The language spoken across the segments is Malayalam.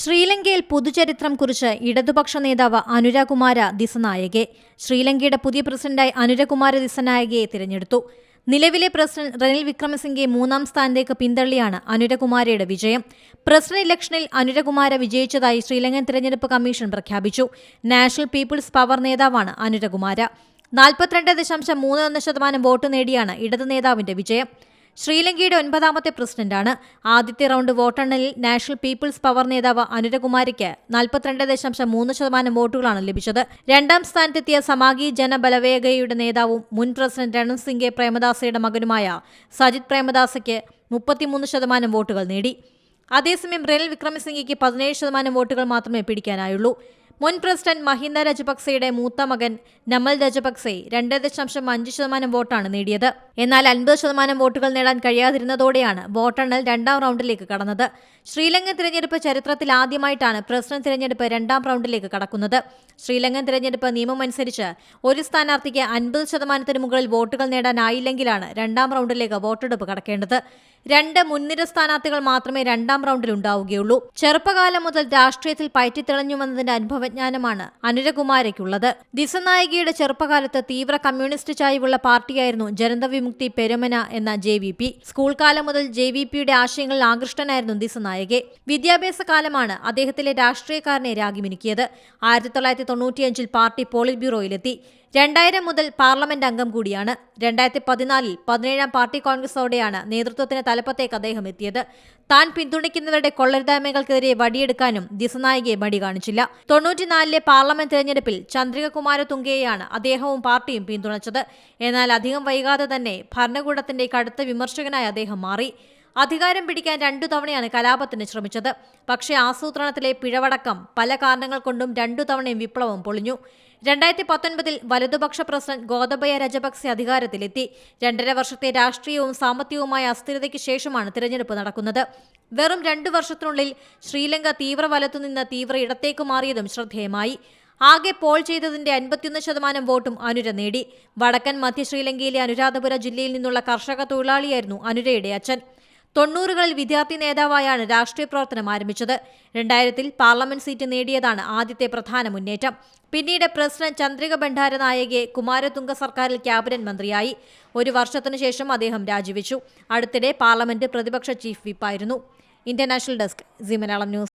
ശ്രീലങ്കയിൽ പുതുചരിത്രം കുറിച്ച് ഇടതുപക്ഷ നേതാവ് അനുരകുമാര ദിസനായകെ. ശ്രീലങ്കയുടെ പുതിയ പ്രസിഡന്റായി അനുരകുമാര ദിസനായകയെ തിരഞ്ഞെടുത്തു. നിലവിലെ പ്രസിഡന്റ് റനിൽ വിക്രമസിംഗെ 3ാം സ്ഥാനത്തേക്ക് പിന്തള്ളിയാണ് അനുരകുമാരയുടെ വിജയം. പ്രസിഡന്റ് ഇലക്ഷനിൽ അനുരകുമാര വിജയിച്ചതായി ശ്രീലങ്കൻ തിരഞ്ഞെടുപ്പ് കമ്മീഷൻ പ്രഖ്യാപിച്ചു. നാഷണൽ പീപ്പിൾസ് പവർ നേതാവാണ് അനുരകുമാര. 42.31% വോട്ട് നേടിയാണ് ഇടതു നേതാവിന്റെ വിജയം. ശ്രീലങ്കയുടെ 9ാമത്തെ പ്രസിഡന്റാണ്. ആദ്യത്തെ റൗണ്ട് വോട്ടെണ്ണലിൽ നാഷണൽ പീപ്പിൾസ് പവർ നേതാവ് അനുരകുമാരയ്ക്ക് 42.3% വോട്ടുകളാണ് ലഭിച്ചത്. 2ാം സ്ഥാനത്തെത്തിയ സമാഗി ജന ബലവേഗയുടെ നേതാവും മുൻ പ്രസിഡന്റ് രൺസിംഗെ പ്രേമദാസയുടെ മകനുമായ സജിത് പ്രേമദാസയ്ക്ക് 33% വോട്ടുകൾ നേടി. അതേസമയം റനിൽ വിക്രമസിംഗയ്ക്ക് 17% വോട്ടുകൾ മാത്രമേ പിടിക്കാനായുള്ളൂ. മുൻ പ്രസിഡന്റ് മഹിന്ദ രജപക്സെയുടെ മൂത്ത മകൻ നമൽ രജപക്സെ 2.5% വോട്ടാണ് നേടിയത്. എന്നാൽ 50% വോട്ടുകൾ നേടാൻ കഴിയാതിരുന്നതോടെയാണ് വോട്ടെണ്ണൽ 2ാം റൗണ്ടിലേക്ക് കടന്നത്. ശ്രീലങ്കൻ തിരഞ്ഞെടുപ്പ് ചരിത്രത്തിൽ ആദ്യമായിട്ടാണ് പ്രസിഡന്റ് തിരഞ്ഞെടുപ്പ് 2ാം റൗണ്ടിലേക്ക് കടക്കുന്നത്. ശ്രീലങ്കൻ തിരഞ്ഞെടുപ്പ് നിയമമനുസരിച്ച് ഒരു സ്ഥാനാർത്ഥിക്ക് 50% മുകളിൽ വോട്ടുകൾ നേടാനായില്ലെങ്കിലാണ് 2ാം റൗണ്ടിലേക്ക് വോട്ടെടുപ്പ് കടക്കേണ്ടത്. 2 മുൻനിര സ്ഥാനാർത്ഥികൾ മാത്രമേ 2ാം റൗണ്ടിൽ ഉണ്ടാവുകയുള്ളൂ. ചെറുപ്പകാലം മുതൽ രാഷ്ട്രീയത്തിൽ പയറ്റിത്തിളഞ്ഞു വന്നതിന്റെ അനുഭവജ്ഞാനമാണ് അനുരകുമാരയ്ക്കുള്ളത്. ദിസനായകയുടെ ചെറുപ്പകാലത്ത് തീവ്ര കമ്മ്യൂണിസ്റ്റ് ചായ്വുള്ള പാർട്ടിയായിരുന്നു ജനത വിമുക്തി പെരമുന എന്ന JVP. സ്കൂൾ കാലം മുതൽ JVPയുടെ ആശയങ്ങളിൽ ആകൃഷ്ടനായിരുന്നു ദിസനായകെ. വിദ്യാഭ്യാസ കാലമാണ് അദ്ദേഹത്തിലെ രാഷ്ട്രീയക്കാരനെ രാഗിമിനുക്കിയത്. 1995 പാർട്ടി പോളിറ്റ് ബ്യൂറോയിലെത്തി. 2000 മുതൽ പാർലമെന്റ് അംഗം കൂടിയാണ്. 2014 17ാം പാർട്ടി കോൺഗ്രസോടെയാണ് നേതൃത്വത്തിന് തലപ്പത്തേക്ക് അദ്ദേഹം എത്തിയത്. താൻ പിന്തുണയ്ക്കുന്നവരുടെ കൊള്ളരുതായ്മകൾക്കെതിരെ വടിയെടുക്കാനും ദിസനായകെ മടി കാണിച്ചില്ല. 94ലെ പാർലമെന്റ് തെരഞ്ഞെടുപ്പിൽ ചന്ദ്രിക കുമാരതുംഗയെയാണ് അദ്ദേഹവും പാർട്ടിയും പിന്തുണച്ചത്. എന്നാൽ അധികം വൈകാതെ തന്നെ ഭരണകൂടത്തിന്റെ കടുത്ത വിമർശകനായി അദ്ദേഹം മാറി. അധികാരം പിടിക്കാൻ 2 തവണയാണ് കലാപത്തിന് ശ്രമിച്ചത്. പക്ഷേ ആസൂത്രണത്തിലെ പിഴവടക്കം പല കാരണങ്ങൾ കൊണ്ടും 2 തവണയും വിപ്ലവം പൊളിഞ്ഞു. 2019 വലതുപക്ഷ പ്രസിഡന്റ് ഗോതബയ രജപക്സെ അധികാരത്തിലെത്തി. 2.5 വർഷത്തെ രാഷ്ട്രീയവും സാമ്പത്തികവുമായ അസ്ഥിരതയ്ക്ക് ശേഷമാണ് തിരഞ്ഞെടുപ്പ് നടക്കുന്നത്. വെറും 2 വർഷത്തിനുള്ളിൽ ശ്രീലങ്ക തീവ്ര വലത്തുനിന്ന് തീവ്ര ഇടത്തേക്ക് മാറിയതും ശ്രദ്ധേയമായി. ആകെ പോൾ ചെയ്തതിന്റെ 51% വോട്ടും അനുര നേടി. വടക്കൻ മധ്യ ശ്രീലങ്കയിലെ അനുരാധപുര ജില്ലയിൽ നിന്നുള്ള കർഷക തൊഴിലാളിയായിരുന്നു അനുരയുടെ അച്ഛൻ. 90കളിൽ വിദ്യാർത്ഥി നേതാവായാണ് രാഷ്ട്രീയ പ്രവർത്തനം ആരംഭിച്ചത്. 2000 പാർലമെന്റ് സീറ്റ് നേടിയതാണ് ആദ്യത്തെ പ്രധാന മുന്നേറ്റം. പിന്നീട് പ്രസിഡന്റ് ചന്ദ്രിക ബണ്ഡാരനായകെ കുമാരതുംഗ സർക്കാരിൽ ക്യാബിനറ്റ് മന്ത്രിയായി. 1 വർഷത്തിനു ശേഷം അദ്ദേഹം രാജിവെച്ചു. അടുത്തിടെ പാർലമെന്റ് പ്രതിപക്ഷ ചീഫ് വിപ്പായിരുന്നു. International desk Zee Malayalam news.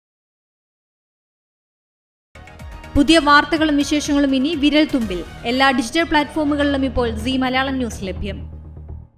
പുതിയ വാർത്തകളും വിശേഷങ്ങളും ഇനി വിരൽ തുമ്പിൽ. എല്ലാ ഡിജിറ്റൽ പ്ലാറ്റ്ഫോമുകളിലും ഇപ്പോൾ സീ മലയാളം ന്യൂസ് ലഭ്യം.